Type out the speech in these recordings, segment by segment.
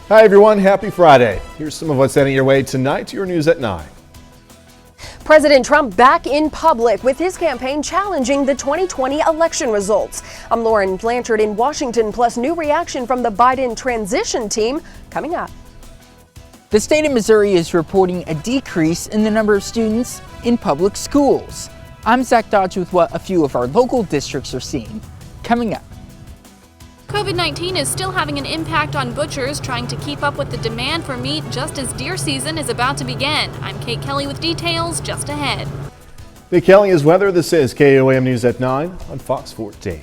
Hi everyone, happy Friday. Here's some of what's heading your way tonight to your news at 9. President Trump back in public with his campaign challenging the 2020 election results. I'm Lauren Blanchard in Washington, plus new reaction from the Biden transition team coming up. The state of Missouri is reporting a decrease in the number of students in public schools. I'm Zach Dodge with what a few of our local districts are seeing. Coming up. COVID-19 is still having an impact on butchers trying to keep up with the demand for meat just as deer season is about to begin. I'm Kate Kelly with details just ahead. Nick Kelly is weather. This is KOAM News at 9 on Fox 14.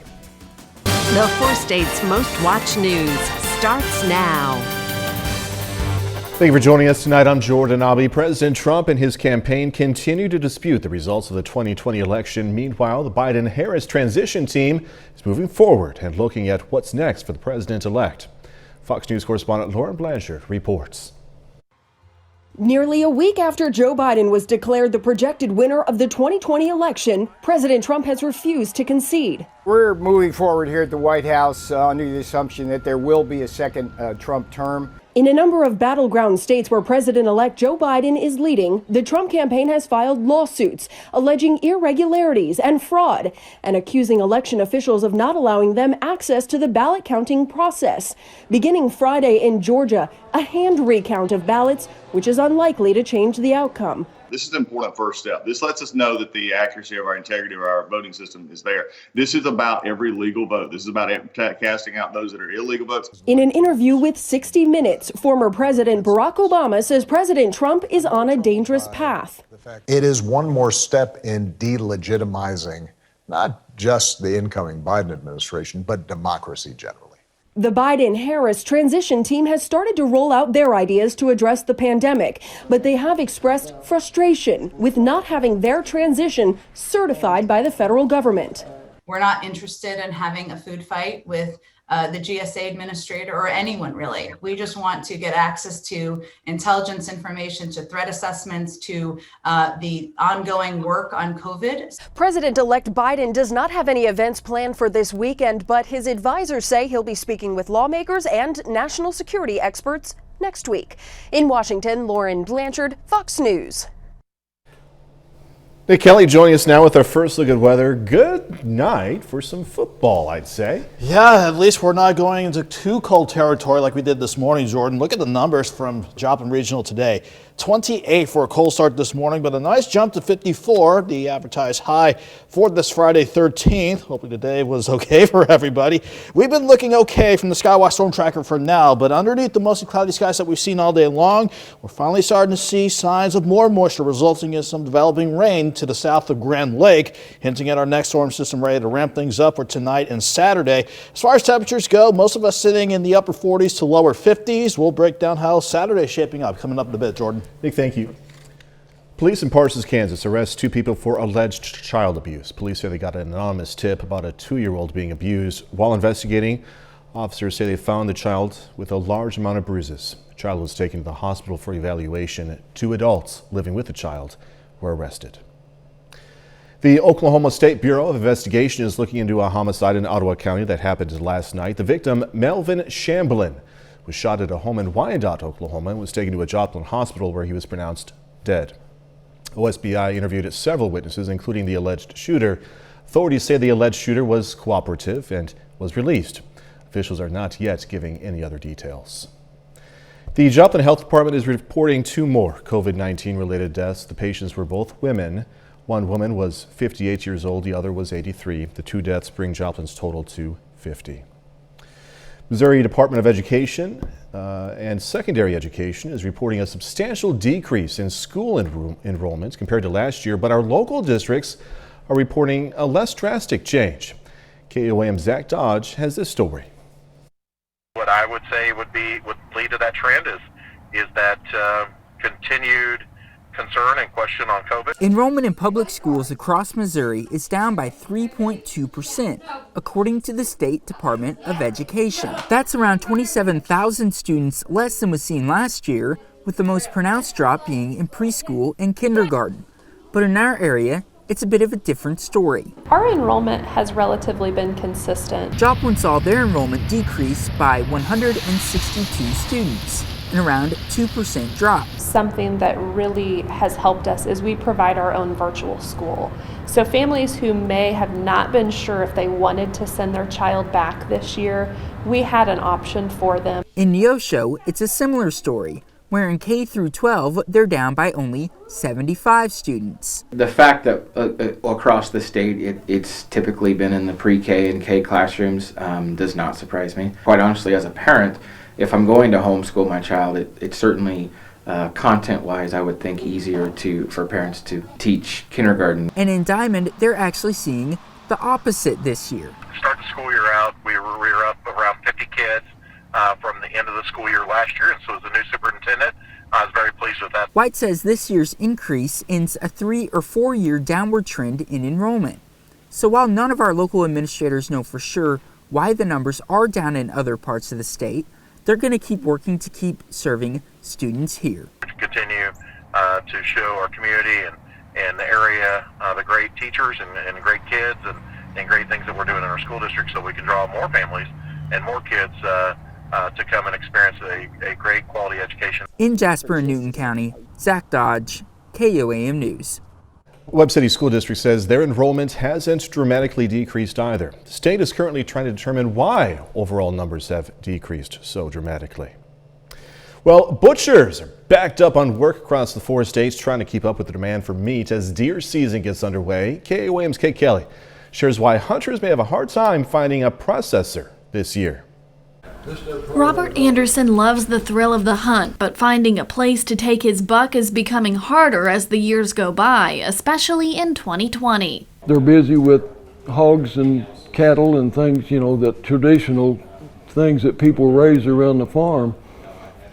The 4 states' most watched news starts now. Thank you for joining us tonight. I'm Jordan Abbey. President Trump and his campaign continue to dispute the results of the 2020 election. Meanwhile, the Biden-Harris transition team is moving forward and looking at what's next for the president-elect. Fox News correspondent Lauren Blanchard reports. Nearly a week after Joe Biden was declared the projected winner of the 2020 election, President Trump has refused to concede. We're moving forward here at the White House under the assumption that there will be a second Trump term. In a number of battleground states where President-elect Joe Biden is leading, the Trump campaign has filed lawsuits alleging irregularities and fraud and accusing election officials of not allowing them access to the ballot counting process. Beginning Friday in Georgia, a hand recount of ballots, which is unlikely to change the outcome. This is an important first step. This lets us know that the accuracy of our integrity of our voting system is there. This is about every legal vote. This is about casting out those that are illegal votes. In an interview with 60 Minutes, former President Barack Obama says President Trump is on a dangerous path. It is one more step in delegitimizing not just the incoming Biden administration, but democracy generally. The Biden-Harris transition team has started to roll out their ideas to address the pandemic, but they have expressed frustration with not having their transition certified by the federal government. We're not interested in having a food fight with the GSA administrator or anyone really. We just want to get access to intelligence information, to threat assessments, to the ongoing work on COVID. President-elect Biden does not have any events planned for this weekend, but his advisors say he'll be speaking with lawmakers and national security experts next week. In Washington, Lauren Blanchard, Fox News. Nick Kelly joining us now with our first look at weather. Good night for some football, I'd say. Yeah, at least we're not going into too cold territory like we did this morning, Jordan. Look at the numbers from Joplin Regional today. 28 for a cold start this morning, but a nice jump to 54, the advertised high for this Friday 13th. Hopefully today was okay for everybody. We've been looking okay from the Skywatch Storm Tracker for now, but underneath the mostly cloudy skies that we've seen all day long, we're finally starting to see signs of more moisture resulting in some developing rain to the south of Grand Lake, hinting at our next storm system ready to ramp things up for tonight and Saturday. As far as temperatures go, most of us sitting in the upper 40s to lower 50s. We'll break down how Saturday's shaping up coming up in a bit, Jordan. Nick, thank you. Police in Parsons, Kansas arrest 2 people for alleged child abuse. Police say they got an anonymous tip about a 2-year-old being abused. While investigating, officers say they found the child with a large amount of bruises. The child was taken to the hospital for evaluation. 2 adults living with the child were arrested. The Oklahoma State Bureau of Investigation is looking into a homicide in Ottawa County that happened last night. The victim, Melvin Shamblin, was shot at a home in Wyandotte, Oklahoma, and was taken to a Joplin hospital where he was pronounced dead. OSBI interviewed several witnesses, including the alleged shooter. Authorities say the alleged shooter was cooperative and was released. Officials are not yet giving any other details. The Joplin Health Department is reporting 2 more COVID-19 related deaths. The patients were both women. One woman was 58 years old, the other was 83. The 2 deaths bring Joplin's total to 50. Missouri Department of Education and Secondary Education is reporting a substantial decrease in school enrollments compared to last year, but our local districts are reporting a less drastic change. KOAM's Zach Dodge has this story. What I would say would lead to that trend is that continued concern and question on COVID. Enrollment in public schools across Missouri is down by 3.2%, according to the State Department of Education. That's around 27,000 students less than was seen last year, with the most pronounced drop being in preschool and kindergarten. But in our area, it's a bit of a different story. Our enrollment has relatively been consistent. Joplin saw their enrollment decrease by 162 students, an around 2% drop. Something that really has helped us is we provide our own virtual school. So families who may have not been sure if they wanted to send their child back this year, we had an option for them. In Neosho, it's a similar story, where in K through 12, they're down by only 75 students. The fact that across the state it's typically been in the pre-K and K classrooms does not surprise me. Quite honestly, as a parent, if I'm going to homeschool my child, it's certainly content-wise, I would think easier for parents to teach kindergarten. And in Diamond, they're actually seeing the opposite this year. Start the school year out, we were up around 50 kids from the end of the school year last year, and so as the new superintendent, I was very pleased with that. White says this year's increase ends a 3 or 4 year downward trend in enrollment. So while none of our local administrators know for sure why the numbers are down in other parts of the state, they're going to keep working to keep serving students here. To continue to show our community and the area the great teachers and great kids and great things that we're doing in our school district so we can draw more families and more kids to come and experience a great quality education. In Jasper and Newton County, Zach Dodge, KOAM News. Webb City School District says their enrollment hasn't dramatically decreased either. The state is currently trying to determine why overall numbers have decreased so dramatically. Well, butchers are backed up on work across the 4 states trying to keep up with the demand for meat as deer season gets underway. KOAM's Kate Kelly shares why hunters may have a hard time finding a processor this year. Robert Anderson loves the thrill of the hunt, but finding a place to take his buck is becoming harder as the years go by, especially in 2020. They're busy with hogs and cattle and things, the traditional things that people raise around the farm.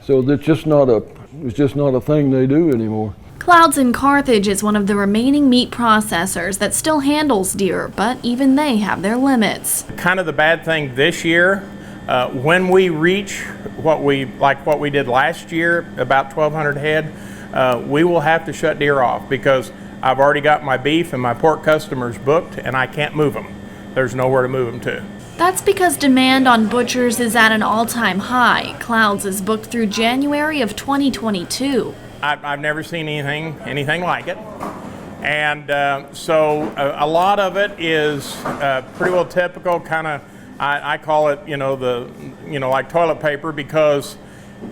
So it's just not a thing they do anymore. Clouds in Carthage is one of the remaining meat processors that still handles deer, but even they have their limits. Kind of the bad thing this year, when we reach what we did last year, about 1,200 head, we will have to shut deer off because I've already got my beef and my pork customers booked and I can't move them. There's nowhere to move them to. That's because demand on butchers is at an all-time high. Clouds is booked through January of 2022. I've never seen anything like it. And so a lot of it is pretty well typical kind of, I call it, like toilet paper because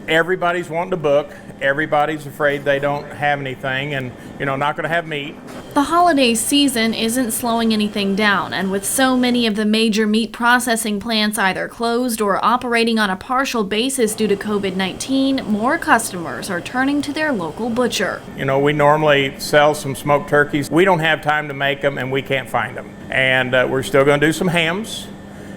everybody's wanting to book. Everybody's afraid they don't have anything and, not going to have meat. The holiday season isn't slowing anything down, and with so many of the major meat processing plants either closed or operating on a partial basis due to COVID-19, more customers are turning to their local butcher. We normally sell some smoked turkeys. We don't have time to make them and we can't find them. And we're still going to do some hams.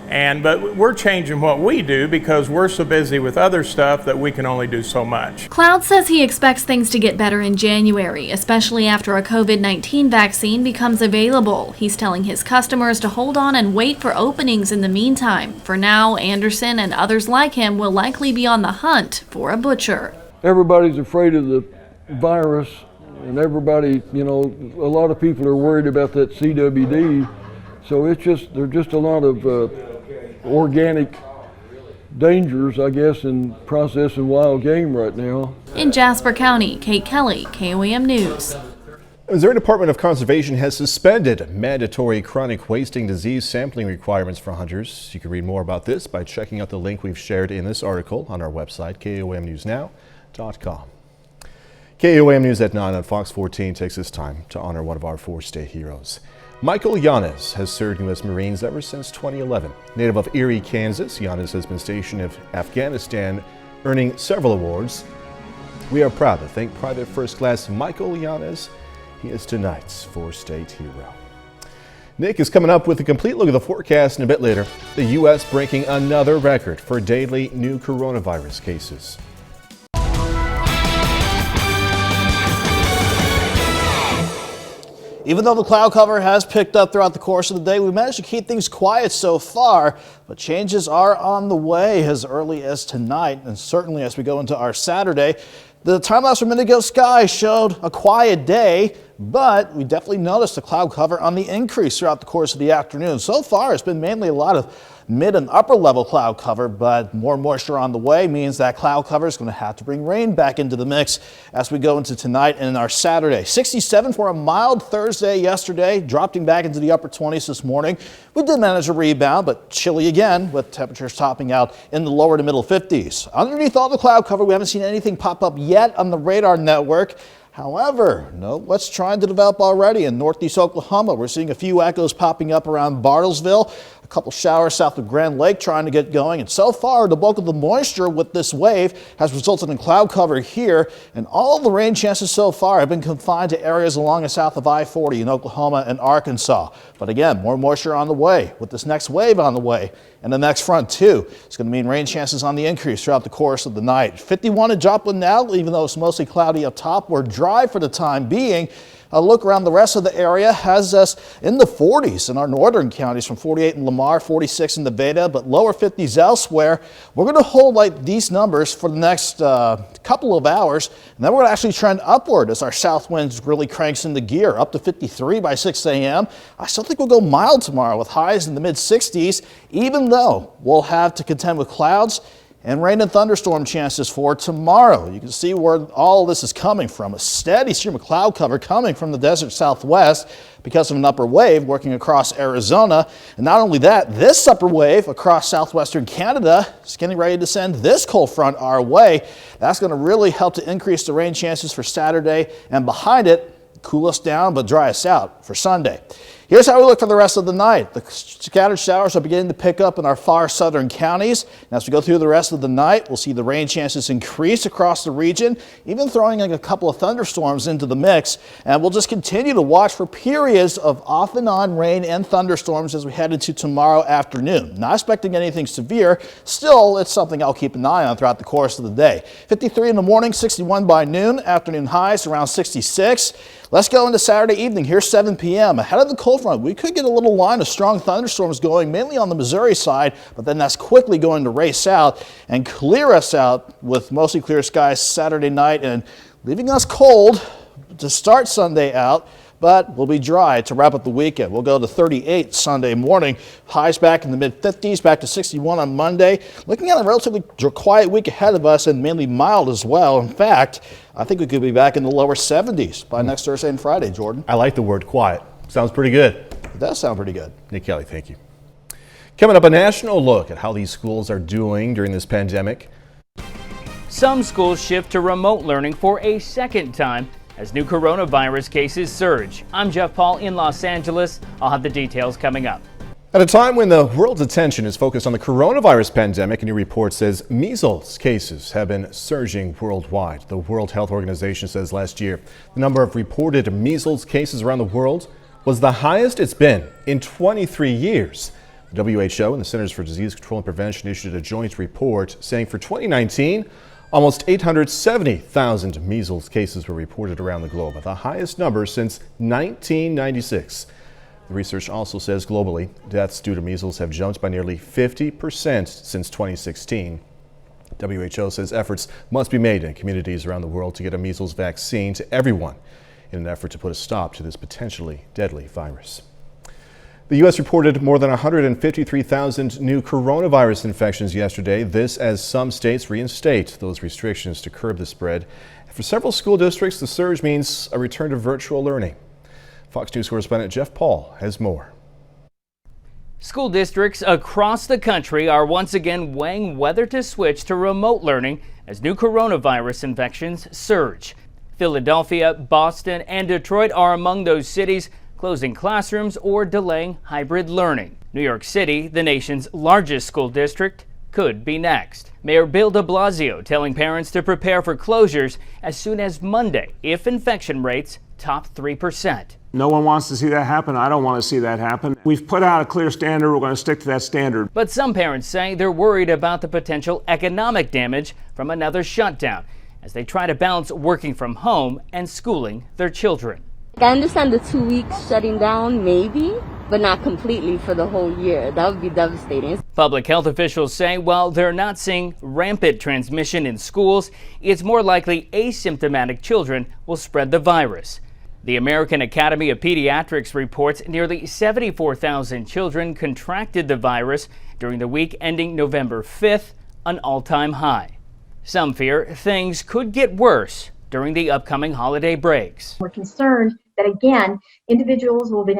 But we're changing what we do because we're so busy with other stuff that we can only do so much. Cloud says he expects things to get better in January, especially after a COVID-19 vaccine becomes available. He's telling his customers to hold on and wait for openings in the meantime. For now, Anderson and others like him will likely be on the hunt for a butcher. Everybody's afraid of the virus, and everybody, a lot of people are worried about that CWD. So there's just a lot of organic dangers, I guess, in processing wild game right now. In Jasper County, Kate Kelly, KOAM News. The Missouri Department of Conservation has suspended mandatory chronic wasting disease sampling requirements for hunters. You can read more about this by checking out the link we've shared in this article on our website, KOAMNewsNow.com. KOAM News at 9 on Fox 14 takes this time to honor one of our 4 state heroes. Michael Yanez has served U.S. Marines ever since 2011. Native of Erie, Kansas, Yanez has been stationed in Afghanistan, earning several awards. We are proud to thank Private First Class Michael Yanez. He is tonight's 4-state hero. Nick is coming up with a complete look at the forecast and a bit later. The U.S. breaking another record for daily new coronavirus cases. Even though the cloud cover has picked up throughout the course of the day, we managed to keep things quiet so far, but changes are on the way as early as tonight, and certainly as we go into our Saturday. The time-lapse from Indigo Sky showed a quiet day, but we definitely noticed the cloud cover on the increase throughout the course of the afternoon. So far, it's been mainly a lot of mid and upper level cloud cover, but more moisture on the way means that cloud cover is going to have to bring rain back into the mix as we go into tonight and our Saturday. 67 for a mild Thursday yesterday, dropping back into the upper 20s this morning. We did manage a rebound, but chilly again with temperatures topping out in the lower to middle 50s. Underneath all the cloud cover, we haven't seen anything pop up yet on the radar network. However, know what's trying to develop already in northeast Oklahoma. We're seeing a few echoes popping up around Bartlesville, a couple showers south of Grand Lake trying to get going. And so far, the bulk of the moisture with this wave has resulted in cloud cover here. And all of the rain chances so far have been confined to areas along and south of I-40 in Oklahoma and Arkansas. But again, more moisture on the way with this next wave on the way. And the next front, too. It's going to mean rain chances on the increase throughout the course of the night. 51 in Joplin now, even though it's mostly cloudy up top. We're dry for the time being. A look around the rest of the area has us in the 40s in our northern counties, from 48 in Lamar, 46 in Nevada, but lower 50s elsewhere. We're going to hold like these numbers for the next couple of hours, and then we're going to actually trend upward as our south winds really cranks into gear, up to 53 by 6 a.m. I still think we'll go mild tomorrow with highs in the mid 60s, even though we'll have to contend with clouds and rain and thunderstorm chances for tomorrow. You can see where all this is coming from. A steady stream of cloud cover coming from the desert southwest because of an upper wave working across Arizona. And not only that, this upper wave across southwestern Canada is getting ready to send this cold front our way. That's going to really help to increase the rain chances for Saturday, and behind it, cool us down but dry us out for Sunday. Here's how we look for the rest of the night. The scattered showers are beginning to pick up in our far southern counties. And as we go through the rest of the night, we'll see the rain chances increase across the region, even throwing like a couple of thunderstorms into the mix. And we'll just continue to watch for periods of off and on rain and thunderstorms as we head into tomorrow afternoon. Not expecting anything severe. Still, it's something I'll keep an eye on throughout the course of the day. 53 in the morning, 61 by noon. Afternoon highs around 66. Let's go into Saturday evening. Here's 7 p.m. Ahead of the cold front, we could get a little line of strong thunderstorms going, mainly on the Missouri side, but then that's quickly going to race out and clear us out with mostly clear skies Saturday night and leaving us cold to start Sunday out. But we'll be dry to wrap up the weekend. We'll go to 38 Sunday morning. Highs back in the mid-50s, back to 61 on Monday. Looking at a relatively quiet week ahead of us and mainly mild as well. In fact, I think we could be back in the lower 70s by next Thursday and Friday, Jordan. I like the word quiet. Sounds pretty good. It does sound pretty good. Nick Kelly, thank you. Coming up, a national look at how these schools are doing during this pandemic. Some schools shift to remote learning for a second time as new coronavirus cases surge. I'm Jeff Paul in Los Angeles. I'll have the details coming up. At a time when the world's attention is focused on the coronavirus pandemic, a new report says measles cases have been surging worldwide. The World Health Organization says last year the number of reported measles cases around the world was the highest it's been in 23 years. The WHO and the Centers for Disease Control and Prevention issued a joint report saying for 2019, almost 870,000 measles cases were reported around the globe, the highest number since 1996. The research also says globally, deaths due to measles have jumped by nearly 50% since 2016. WHO says efforts must be made in communities around the world to get a measles vaccine to everyone in an effort to put a stop to this potentially deadly virus. The U.S. reported more than 153,000 new coronavirus infections yesterday. This as some states reinstate those restrictions to curb the spread. For several school districts, the surge means a return to virtual learning. Fox News correspondent Jeff Paul has more. School districts across the country are once again weighing whether to switch to remote learning as new coronavirus infections surge. Philadelphia, Boston, and Detroit are among those cities closing classrooms or delaying hybrid learning. New York City, the nation's largest school district, could be next. Mayor Bill de Blasio telling parents to prepare for closures as soon as Monday if infection rates top 3%. No one wants to see that happen. I don't want to see that happen. We've put out a clear standard. We're going to stick to that standard. But some parents say they're worried about the potential economic damage from another shutdown as they try to balance working from home and schooling their children. I understand the 2 weeks shutting down, maybe, but not completely for the whole year. That would be devastating. Public health officials say while they're not seeing rampant transmission in schools, it's more likely asymptomatic children will spread the virus. The American Academy of Pediatrics reports nearly 74,000 children contracted the virus during the week ending November 5th, an all-time high. Some fear things could get worse during the upcoming holiday breaks. We're concerned that, again, individuals will be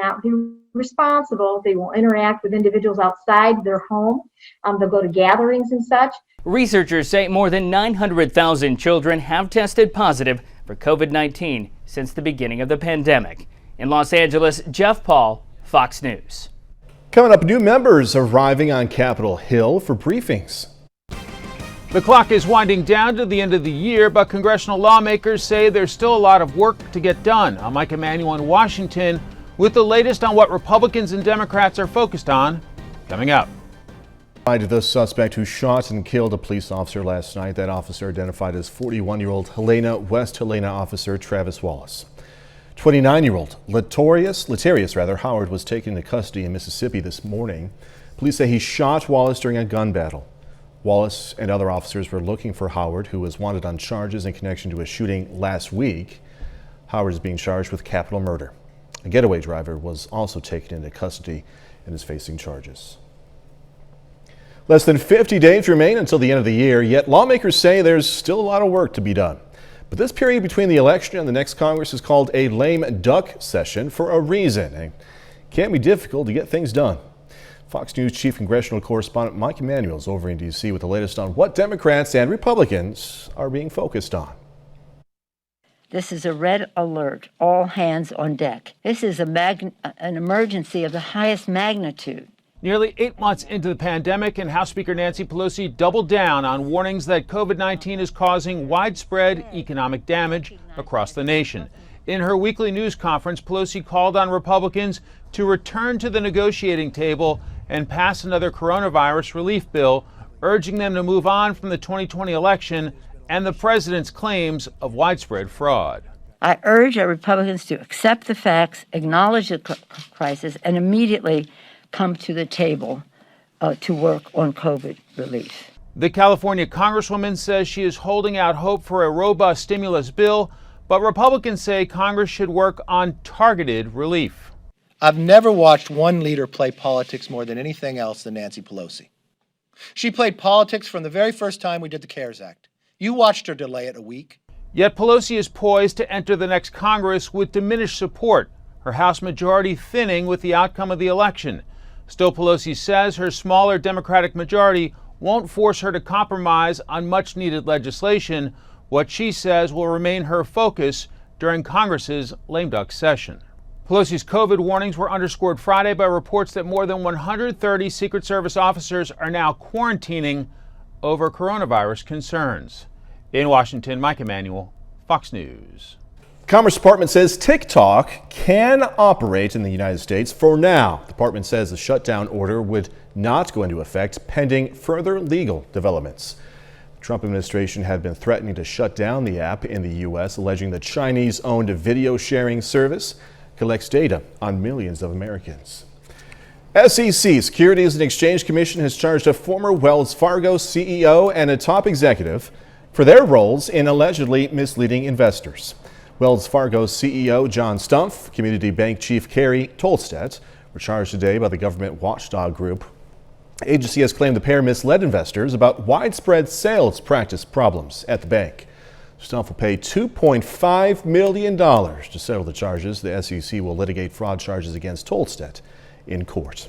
responsible. They will interact with individuals outside their home. They'll go to gatherings and such. Researchers say more than 900,000 children have tested positive for COVID-19 since the beginning of the pandemic. In Los Angeles, Jeff Paul, Fox News. Coming up, new members arriving on Capitol Hill for briefings. The clock is winding down to the end of the year, but congressional lawmakers say there's still a lot of work to get done. I'm Mike Emanuel in Washington with the latest on what Republicans and Democrats are focused on coming up. The suspect who shot and killed a police officer last night. That officer identified as 41-year-old West Helena officer Travis Wallace. 29-year-old Latarius Howard was taken into custody in Mississippi this morning. Police say he shot Wallace during a gun battle. Wallace and other officers were looking for Howard, who was wanted on charges in connection to a shooting last week. Howard is being charged with capital murder. A getaway driver was also taken into custody and is facing charges. Less than 50 days remain until the end of the year, yet lawmakers say there's still a lot of work to be done. But this period between the election and the next Congress is called a lame duck session for a reason. It can be difficult to get things done. Fox News Chief Congressional Correspondent Mike Emanuel is over in D.C. with the latest on what Democrats and Republicans are being focused on. This is a red alert, all hands on deck. This is an emergency of the highest magnitude. Nearly 8 months into the pandemic, and House Speaker Nancy Pelosi doubled down on warnings that COVID-19 is causing widespread economic damage across the nation. In her weekly news conference, Pelosi called on Republicans to return to the negotiating table and pass another coronavirus relief bill, urging them to move on from the 2020 election and the president's claims of widespread fraud. I urge our Republicans to accept the facts, acknowledge the crisis, and immediately come to the table to work on COVID relief. The California Congresswoman says she is holding out hope for a robust stimulus bill, but Republicans say Congress should work on targeted relief. I've never watched one leader play politics more than anything else than Nancy Pelosi. She played politics from the very first time we did the CARES Act. You watched her delay it a week. Yet Pelosi is poised to enter the next Congress with diminished support, her House majority thinning with the outcome of the election. Still, Pelosi says her smaller Democratic majority won't force her to compromise on much-needed legislation, what she says will remain her focus during Congress's lame duck session. Pelosi's COVID warnings were underscored Friday by reports that more than 130 Secret Service officers are now quarantining over coronavirus concerns. In Washington, Mike Emanuel, Fox News. Commerce Department says TikTok can operate in the United States for now. The department says the shutdown order would not go into effect pending further legal developments. The Trump administration had been threatening to shut down the app in the U.S., alleging the Chinese-owned video sharing service collects data on millions of Americans. SEC, Securities and Exchange Commission, has charged a former Wells Fargo CEO and a top executive for their roles in allegedly misleading investors. Wells Fargo CEO John Stumpf, Community Bank Chief Carrie Tolstedt were charged today by the government watchdog group. The agency has claimed the pair misled investors about widespread sales practice problems at the bank. Stumpf will pay $2.5 million to settle the charges. The SEC will litigate fraud charges against Tolstedt in court.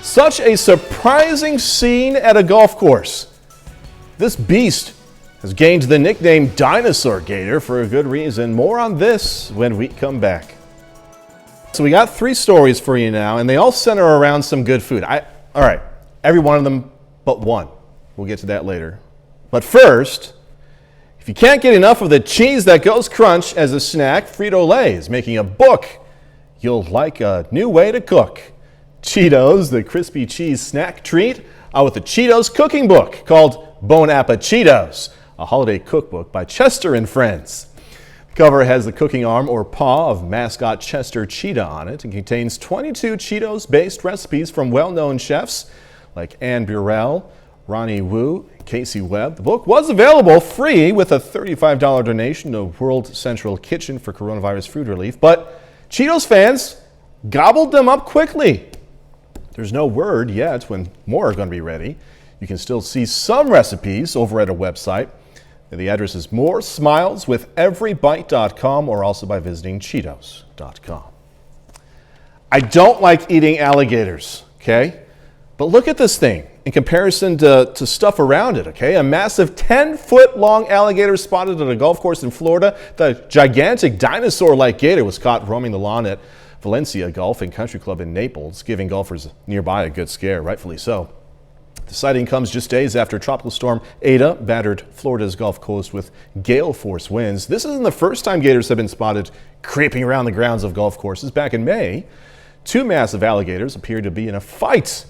Such a surprising scene at a golf course. This beast has gained the nickname Dinosaur Gator for a good reason. More on this when we come back. So we got 3 stories for you now, and they all center around some good food. All right, every one of them but one. We'll get to that later. But first, if you can't get enough of the cheese that goes crunch as a snack, Frito-Lay is making a book you'll like a new way to cook. Cheetos, the crispy cheese snack treat, with a Cheetos cooking book called Bon Appetit Cheetos, a holiday cookbook by Chester and Friends. The cover has the cooking arm or paw of mascot Chester Cheetah on it and contains 22 Cheetos-based recipes from well-known chefs like Anne Burrell, Ronnie Wu, Casey Webb. The book was available free with a $35 donation to World Central Kitchen for coronavirus food relief, but Cheetos fans gobbled them up quickly. There's no word yet when more are going to be ready. You can still see some recipes over at a website. The address is moresmileswitheverybite.com or also by visiting Cheetos.com. I don't like eating alligators, okay? But look at this thing in comparison to stuff around it, okay? A massive 10-foot-long alligator spotted at a golf course in Florida. The gigantic dinosaur-like gator was caught roaming the lawn at Valencia Golf and Country Club in Naples, giving golfers nearby a good scare, rightfully so. The sighting comes just days after Tropical Storm Ada battered Florida's Gulf Coast with gale force winds. This isn't the first time gators have been spotted creeping around the grounds of golf courses. Back in May, 2 massive alligators appeared to be in a fight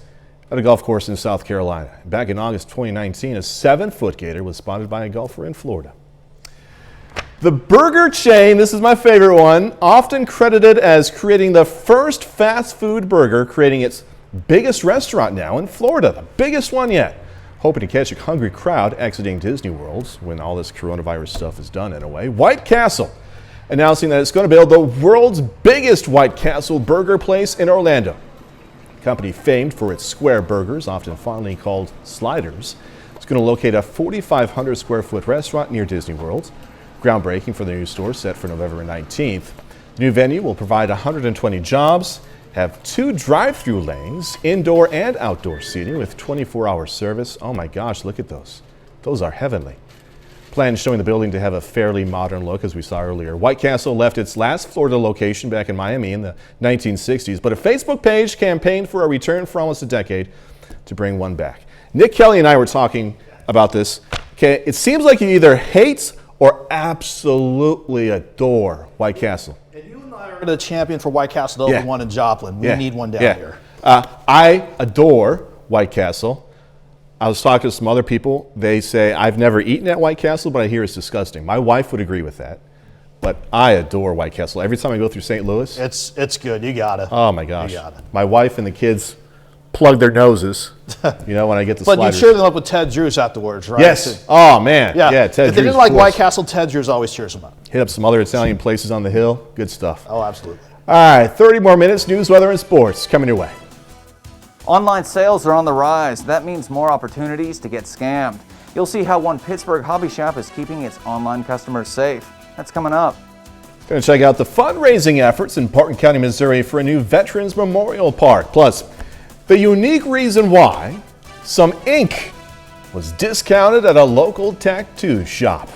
at a golf course in South Carolina. Back in August 2019, a 7-foot gator was spotted by a golfer in Florida. The burger chain, this is my favorite one, often credited as creating the first fast food burger, creating its biggest restaurant now in Florida, the biggest one yet. Hoping to catch a hungry crowd exiting Disney World when all this coronavirus stuff is done anyway. White Castle announcing that it's going to build the world's biggest White Castle burger place in Orlando. The company famed for its square burgers, often fondly called sliders. It's going to locate a 4,500 square foot restaurant near Disney World. Groundbreaking for the new store set for November 19th. The new venue will provide 120 jobs, have 2 drive-through lanes, indoor and outdoor seating with 24-hour service. Oh my gosh, look at those. Those are heavenly. Plans showing the building to have a fairly modern look, as we saw earlier. White Castle left its last Florida location back in Miami in the 1960s, but a Facebook page campaigned for a return for almost a decade to bring one back. Nick Kelly and I were talking about this. Okay, it seems like you either hate or absolutely adore White Castle. We're the champion for White Castle to open one in Joplin. We need one down here. I adore White Castle. I was talking to some other people. They say, I've never eaten at White Castle, but I hear it's disgusting. My wife would agree with that. But I adore White Castle. Every time I go through St. Louis. It's good. You got it. Oh, my gosh. My wife and the kids plug their noses, when I get the sliders. But you cheer them up with Ted Drews afterwards, right? Yes. Oh, man. Yeah, Ted Drews. If they didn't like White Castle, Ted Drews always cheers them up. Hit up some other Italian places on the hill. Good stuff. Oh, absolutely. All right, 30 more minutes, news, weather, and sports coming your way. Online sales are on the rise. That means more opportunities to get scammed. You'll see how one Pittsburgh hobby shop is keeping its online customers safe. That's coming up. Going to check out the fundraising efforts in Barton County, Missouri for a new Veterans Memorial Park. Plus, the unique reason why some ink was discounted at a local tattoo shop.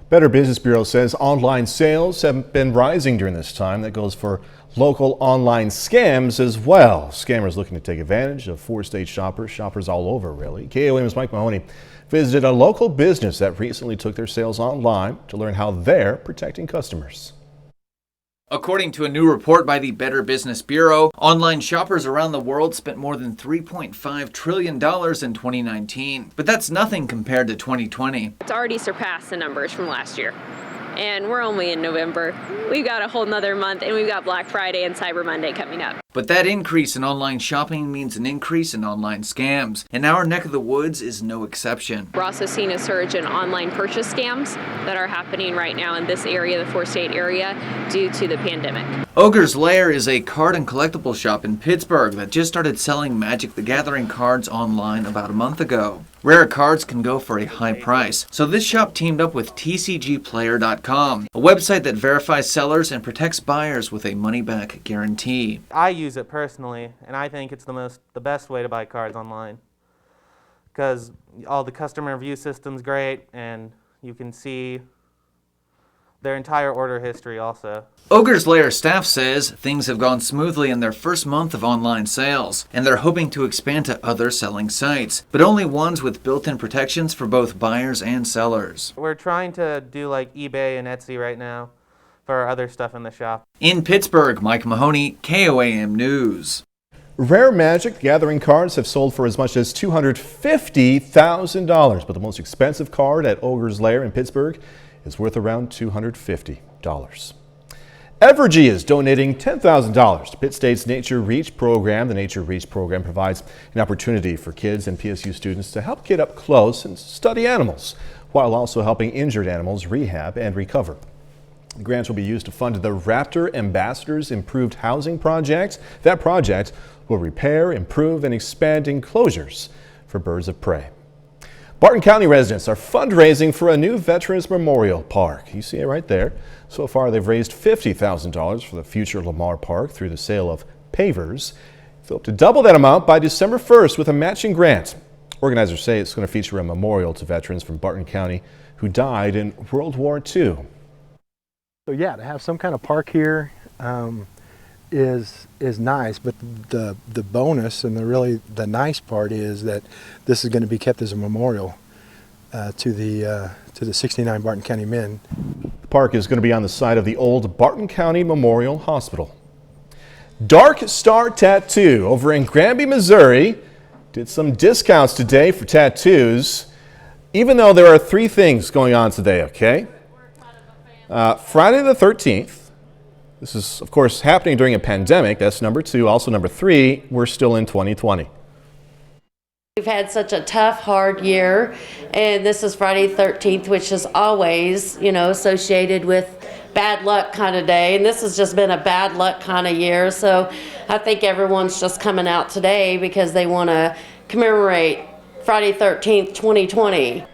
Better Business Bureau says online sales have been rising during this time. That goes for local online scams as well. Scammers looking to take advantage of 4-state shoppers all over, really. KOM's Mike Mahoney visited a local business that recently took their sales online to learn how they're protecting customers. According to a new report by the Better Business Bureau, online shoppers around the world spent more than $3.5 trillion in 2019. But that's nothing compared to 2020. It's already surpassed the numbers from last year. And we're only in November. We've got a whole nother month, and we've got Black Friday and Cyber Monday coming up. But that increase in online shopping means an increase in online scams, and our neck of the woods is no exception. We're also seeing a surge in online purchase scams that are happening right now in this area, the 4-state area, due to the pandemic. Ogre's Lair is a card and collectible shop in Pittsburgh that just started selling Magic the Gathering cards online about a month ago. Rare cards can go for a high price, so this shop teamed up with TCGplayer.com, a website that verifies sellers and protects buyers with a money-back guarantee. I use it personally, and I think it's the best way to buy cards online, because all the customer review system's great, and you can see their entire order history also. Ogre's Lair staff says things have gone smoothly in their first month of online sales, and they're hoping to expand to other selling sites, but only ones with built-in protections for both buyers and sellers. We're trying to do like eBay and Etsy right now for our other stuff in the shop. In Pittsburgh, Mike Mahoney, KOAM News. Rare Magic Gathering cards have sold for as much as $250,000, but the most expensive card at Ogre's Lair in Pittsburgh is worth around $250. Evergy is donating $10,000 to Pitt State's Nature Reach program. The Nature Reach program provides an opportunity for kids and PSU students to help get up close and study animals, while also helping injured animals rehab and recover. The grants will be used to fund the Raptor Ambassadors Improved Housing Project. That project will repair, improve, and expand enclosures for birds of prey. Barton County residents are fundraising for a new Veterans Memorial Park. You see it right there. So far, they've raised $50,000 for the future Lamar Park through the sale of pavers. They'll hope to double that amount by December 1st with a matching grant. Organizers say it's going to feature a memorial to veterans from Barton County who died in World War II. So yeah, to have some kind of park here is nice, but the bonus and the nice part is that this is going to be kept as a memorial to the 69 Barton County men. The park is going to be on the site of the old Barton County Memorial Hospital. Dark Star Tattoo over in Granby, Missouri did some discounts today for tattoos, even though there are three things going on today, okay? Friday the 13th. This is, of course, happening during a pandemic. That's number two. Also, number three, we're still in 2020. We've had such a tough, hard year, and this is Friday 13th, which is always, associated with bad luck kind of day, and this has just been a bad luck kind of year. So I think everyone's just coming out today because they want to commemorate Friday 13th, 2020.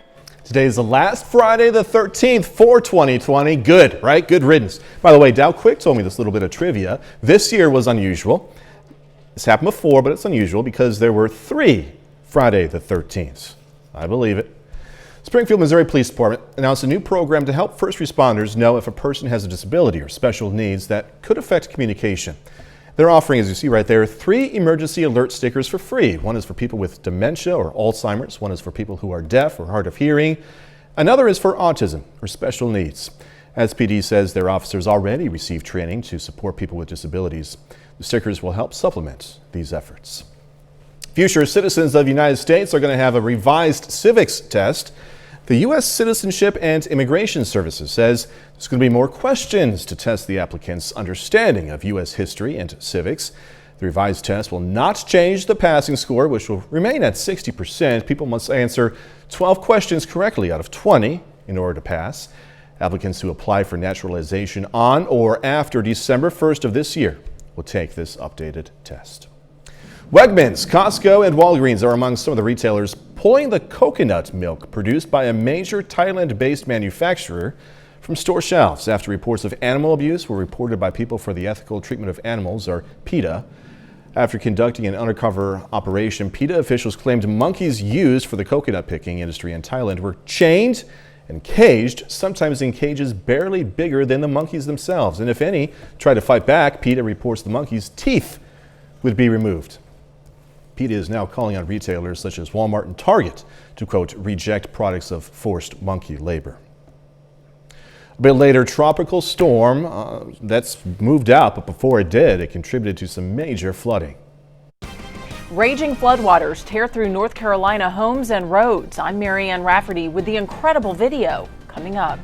Today is the last Friday the 13th for 2020. Good, right? Good riddance. By the way, Dow Quick told me this little bit of trivia. This year was unusual. This happened before, but it's unusual because there were 3 Friday the 13th. I believe it. Springfield, Missouri Police Department announced a new program to help first responders know if a person has a disability or special needs that could affect communication. They're offering, as you see right there, 3 emergency alert stickers for free. One is for people with dementia or Alzheimer's. One is for people who are deaf or hard of hearing. Another is for autism or special needs. SPD says their officers already receive training to support people with disabilities. The stickers will help supplement these efforts. Future citizens of the United States are going to have a revised civics test. The U.S. Citizenship and Immigration Services says there's going to be more questions to test the applicant's understanding of U.S. history and civics. The revised test will not change the passing score, which will remain at 60%. People must answer 12 questions correctly out of 20 in order to pass. Applicants who apply for naturalization on or after December 1st of this year will take this updated test. Wegmans, Costco, and Walgreens are among some of the retailers pulling the coconut milk produced by a major Thailand-based manufacturer from store shelves after reports of animal abuse were reported by People for the Ethical Treatment of Animals, or PETA. After conducting an undercover operation, PETA officials claimed monkeys used for the coconut picking industry in Thailand were chained and caged, sometimes in cages barely bigger than the monkeys themselves. And if any tried to fight back, PETA reports the monkeys' teeth would be removed. PETA is now calling on retailers such as Walmart and Target to, quote, reject products of forced monkey labor. A bit later, tropical storm that's moved out, but before it did, it contributed to some major flooding. Raging floodwaters tear through North Carolina homes and roads. I'm Marianne Rafferty with the incredible video coming up.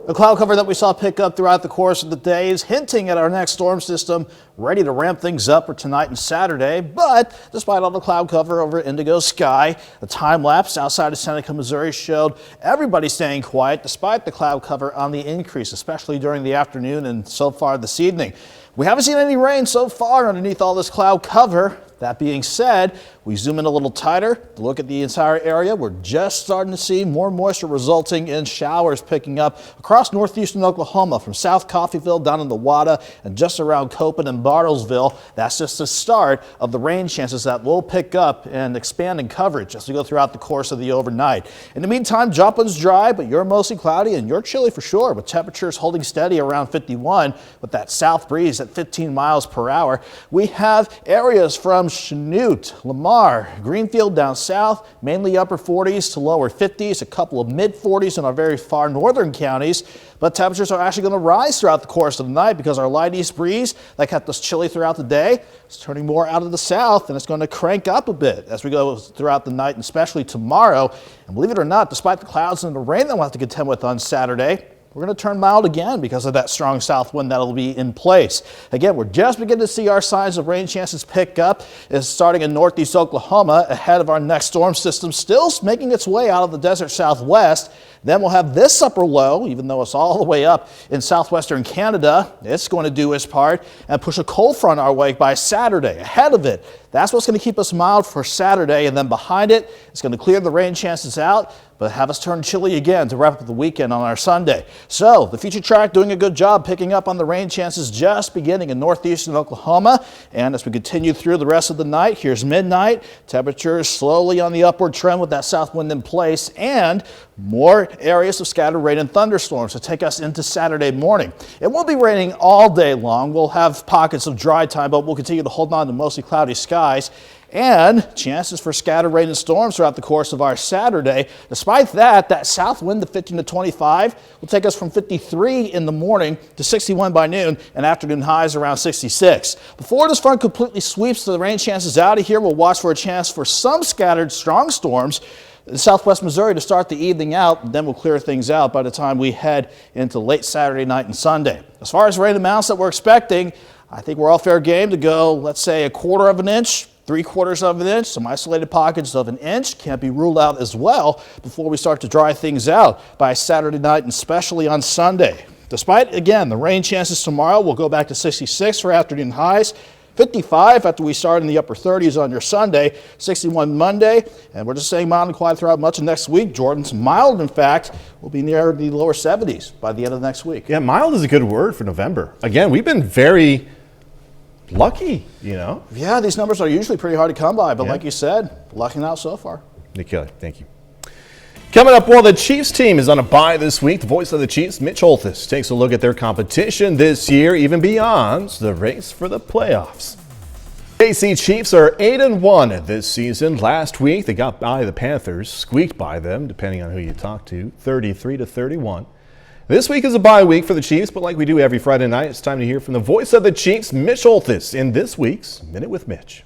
The cloud cover that we saw pick up throughout the course of the day is hinting at our next storm system ready to ramp things up for tonight and Saturday. But despite all the cloud cover over indigo sky, the time lapse outside of Seneca, Missouri showed everybody staying quiet despite the cloud cover on the increase, especially during the afternoon and so far this evening. We haven't seen any rain so far underneath all this cloud cover. That being said, we zoom in a little tighter to look at the entire area. We're just starting to see more moisture resulting in showers picking up across northeastern Oklahoma from South Coffeyville down in the Wada and just around Copen and Bartlesville. That's just the start of the rain chances that will pick up and expand in coverage as we go throughout the course of the overnight. In the meantime, Joplin's dry, but you're mostly cloudy and you're chilly for sure, with temperatures holding steady around 51 with that south breeze that at 15 miles per hour. We have areas from Chanute, Lamar, Greenfield down south, mainly upper 40s to lower 50s, a couple of mid 40s in our very far northern counties. But temperatures are actually going to rise throughout the course of the night because our light east breeze that kept us chilly throughout the day is turning more out of the south, and it's going to crank up a bit as we go throughout the night, and especially tomorrow. And believe it or not, despite the clouds and the rain that we'll have to contend with on Saturday, we're going to turn mild again because of that strong south wind that'll be in place. Again, we're just beginning to see our signs of rain chances pick up. It's starting in northeast Oklahoma ahead of our next storm system, still making its way out of the desert southwest. Then we'll have this upper low, even though it's all the way up in southwestern Canada. It's going to do its part and push a cold front our way by Saturday. Ahead of it, that's what's going to keep us mild for Saturday, and then behind it, it's going to clear the rain chances out, but have us turn chilly again to wrap up the weekend on our Sunday. So the future track doing a good job picking up on the rain chances just beginning in northeastern Oklahoma. And as we continue through the rest of the night, here's midnight. Temperatures slowly on the upward trend with that south wind in place, and more areas of scattered rain and thunderstorms to take us into Saturday morning. It won't be raining all day long. We'll have pockets of dry time, but we'll continue to hold on to mostly cloudy skies and chances for scattered rain and storms throughout the course of our Saturday. Despite that, that south wind, the 15 to 25, will take us from 53 in the morning to 61 by noon, and afternoon highs around 66. Before this front completely sweeps the rain chances out of here, we'll watch for a chance for some scattered strong storms in southwest Missouri to start the evening out, and then we'll clear things out by the time we head into late Saturday night and Sunday. As far as rain amounts that we're expecting, I think we're all fair game to go, let's say, a quarter of an inch, 3/4 of an inch, some isolated pockets of an inch can't be ruled out as well before we start to dry things out by Saturday night and especially on Sunday. Despite, again, the rain chances tomorrow, we'll go back to 66 for afternoon highs, 55 after we start in the upper 30s on your Sunday, 61 Monday, and we're just saying mild and quiet throughout much of next week. Jordan's mild, in fact, will be near the lower 70s by the end of next week. Yeah, mild is a good word for November. Again, we've been very lucky, you know. Yeah, these numbers are usually pretty hard to come by, but like you said, lucking out so far. Nick Kelly, thank you. Coming up, while the Chiefs team is on a bye this week, the voice of the Chiefs, Mitch Holthus, takes a look at their competition this year, even beyond the race for the playoffs. KC Chiefs are 8-1 this season. Last week, they got by the Panthers, squeaked by them, depending on who you talk to, 33-31. This week is a bye week for the Chiefs, but like we do every Friday night, it's time to hear from the voice of the Chiefs, Mitch Holthus, in this week's Minute with Mitch.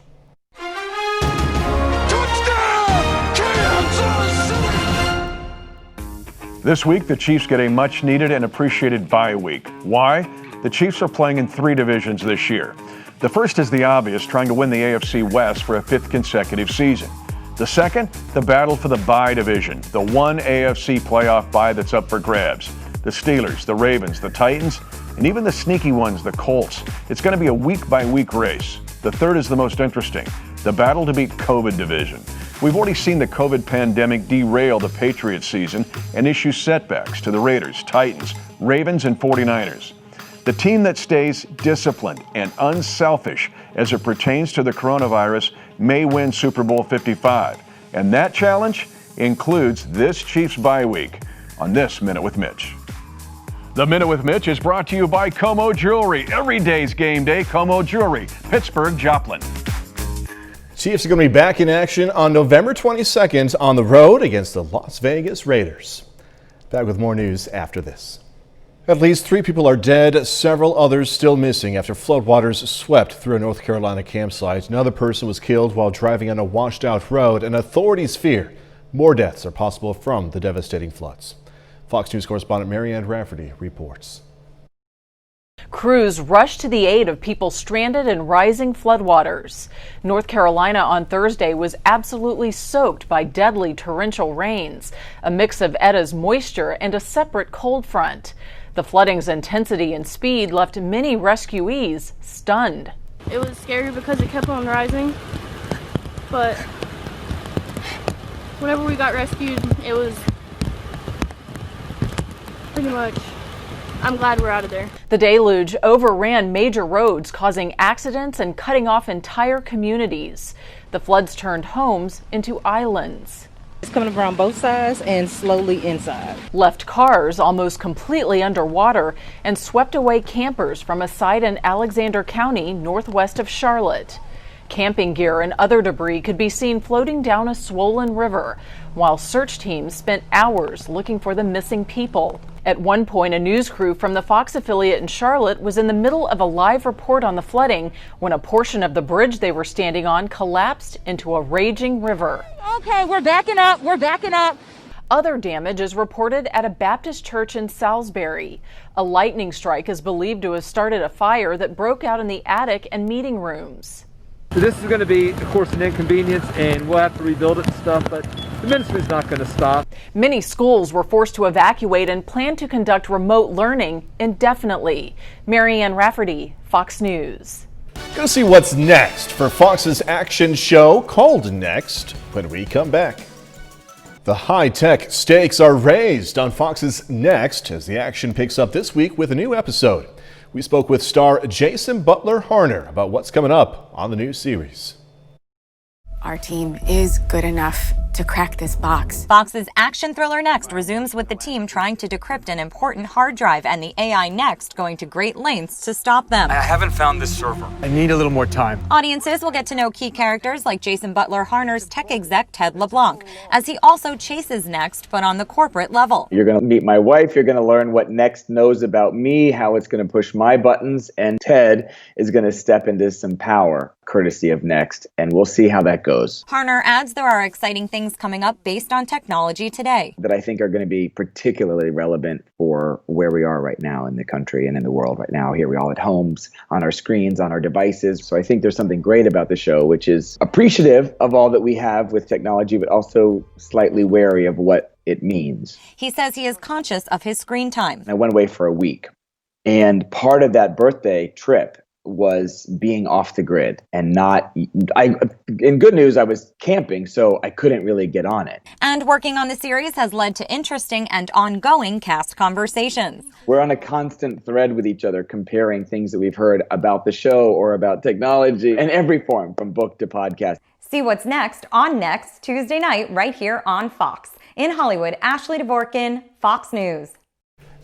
This week, the Chiefs get a much-needed and appreciated bye week. Why? The Chiefs are playing in 3 divisions this year. The first is the obvious, trying to win the AFC West for a 5th consecutive season. The second, the battle for the bye division, the one AFC playoff bye that's up for grabs. The Steelers, the Ravens, the Titans, and even the sneaky ones, the Colts. It's going to be a week-by-week race. The third is the most interesting, the battle to beat COVID division. We've already seen the COVID pandemic derail the Patriots season and issue setbacks to the Raiders, Titans, Ravens, and 49ers. The team that stays disciplined and unselfish as it pertains to the coronavirus may win Super Bowl 55. And that challenge includes this Chiefs bye week on this Minute with Mitch. The Minute with Mitch is brought to you by Como Jewelry. Every day's game day, Como Jewelry, Pittsburgh, Joplin. Chiefs are going to be back in action on November 22nd on the road against the Las Vegas Raiders. Back with more news after this. At least 3 people are dead, several others still missing after floodwaters swept through a North Carolina campsite. Another person was killed while driving on a washed-out road, and authorities fear more deaths are possible from the devastating floods. Fox News correspondent Marianne Rafferty reports. Crews rushed to the aid of people stranded in rising floodwaters. North Carolina on Thursday was absolutely soaked by deadly torrential rains, a mix of Etta's moisture and a separate cold front. The flooding's intensity and speed left many rescuees stunned. It was scary because it kept on rising, but whenever we got rescued, it was pretty much, I'm glad we're out of there. The deluge overran major roads, causing accidents and cutting off entire communities. The floods turned homes into islands. It's coming around both sides and slowly inside. Left cars almost completely underwater and swept away campers from a site in Alexander County, northwest of Charlotte. Camping gear and other debris could be seen floating down a swollen river, while search teams spent hours looking for the missing people. At one point, a news crew from the Fox affiliate in Charlotte was in the middle of a live report on the flooding when a portion of the bridge they were standing on collapsed into a raging river. Okay, we're backing up. We're backing up. Other damage is reported at a Baptist church in Salisbury. A lightning strike is believed to have started a fire that broke out in the attic and meeting rooms. This is going to be, of course, an inconvenience, and we'll have to rebuild it and stuff, but the ministry's not going to stop. Many schools were forced to evacuate and plan to conduct remote learning indefinitely. Marianne Rafferty, Fox News. Go see what's next for Fox's action show called Next when we come back. The high-tech stakes are raised on Fox's Next as the action picks up this week with a new episode. We spoke with star Jason Butler-Harner about what's coming up on the new series. Our team is good enough to crack this box. Fox's action thriller Next resumes with the team trying to decrypt an important hard drive and the AI Next going to great lengths to stop them. I haven't found this server. I need a little more time. Audiences will get to know key characters like Jason Butler-Harner's tech exec Ted LeBlanc, as he also chases Next, but on the corporate level. You're going to meet my wife, you're going to learn what Next knows about me, how it's going to push my buttons, and Ted is going to step into some power, courtesy of Next, and we'll see how that goes. Harner adds there are exciting things coming up based on technology today that I think are going to be particularly relevant for where we are right now in the country and in the world right now. Here we all at homes, on our screens, on our devices. So I think there's something great about the show, which is appreciative of all that we have with technology, but also slightly wary of what it means. He says he is conscious of his screen time. I went away for a week, and part of that birthday trip was being off the grid and in good news, I was camping, so I couldn't really get on it. And working on the series has led to interesting and ongoing cast conversations. We're on a constant thread with each other, comparing things that we've heard about the show or about technology in every form, from book to podcast. See what's next on Next Tuesday night right here on Fox. In Hollywood, Ashley Dvorkin, Fox News.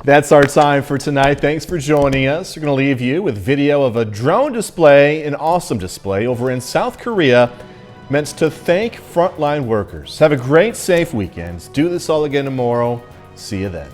That's our time for tonight. Thanks for joining us. We're going to leave you with video of a drone display, an awesome display over in South Korea, meant to thank frontline workers. Have a great, safe weekend. Do this all again tomorrow. See you then.